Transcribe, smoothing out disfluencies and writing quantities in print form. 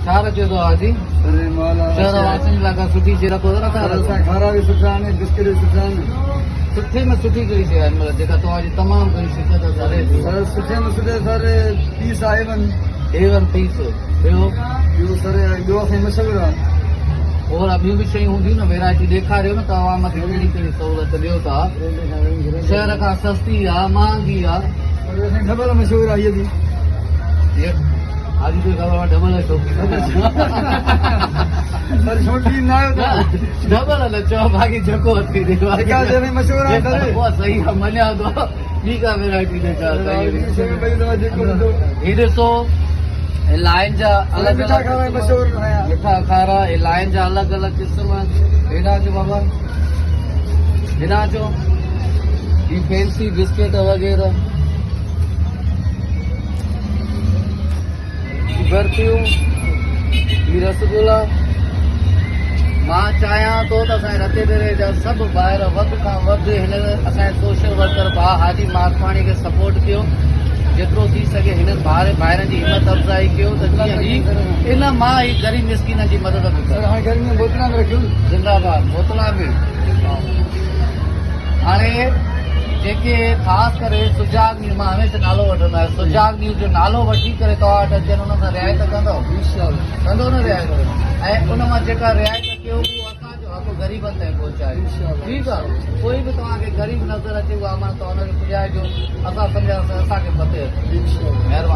छा रखियो अथव हाजी? शहर वासियुनि लाइ का सुठी शइ रखो था न? खारा बि सुठा आहिनि, बिस्किट बि सुठा आहिनि। सुठे में सुठी कहिड़ी शइ आहे मतिलबु जेका तव्हांजी तमामु घणी शिकत आहे? सुठे में सुठे सारे पीस A1 पीस। ॿियो ॿियो असांजी मशहूरु आहे। और ॿियूं बि शयूं हूंदियूं न, वैरायटी ॾेखारियो न तव्हां मूंखे कहिड़ी कहिड़ी सहूलियत ॾियो था। शहर खां सस्ती आहे, महांगी आहे? डबल मशहूरु आहे इहा बि। हाजी कोई ख़बर आहे डबल शौक़ीन न आहियो डबल न चओ बाक़ी जेको अची मशहूरु आहे सही आहे, मञा थो। ॿी का वैरायटी ही ॾिसो इलाहियुनि जा अलॻि अलॻि मिठा खारा, इलाहियुनि जा अलॻि अलॻि क़िस्म। हेॾा अचो बाबा, हेॾा अचो। ही फैंसी बिस्किट वग़ैरह, बर्फियूं, ही रसगुल्ला। मां चाहियां थो त असांजे रतेरे जा सभु ॿाहिरि वधि खां वधि हिन असांजे सोशल वर्कर भाउ हाजी मारफाणी खे सपोर्ट कयो, जेतिरो थी सघे हिननि ॿाहिरनि जी हिमत अफ़ज़ाई कयो त कीअं ही इन मां ही ग़रीब मिसकिन जी मदद बि करे। हाणे घर में बोतलां में रखियूं, जिंदाबाद। बोतलां में हाणे जेके ख़ासि करे सुजाग न्यूज़, मां हमेशह नालो वठंदो आहियां, सुजाग न्यूज़ जो नालो वठी करे तव्हां वटि अचनि, हुन सां रिआयत कंदव? कंदो न रिआयत? ऐं उन मां जेका रिआयत कयो उहो असांजो हक़ ग़रीबनि ताईं पहुचायो। ठीकु आहे? कोई बि तव्हांखे ग़रीब नज़र अचे उहा अमानत हुनखे पुॼाइजो। असां सम्झासीं असांखे पते। महिरबानी।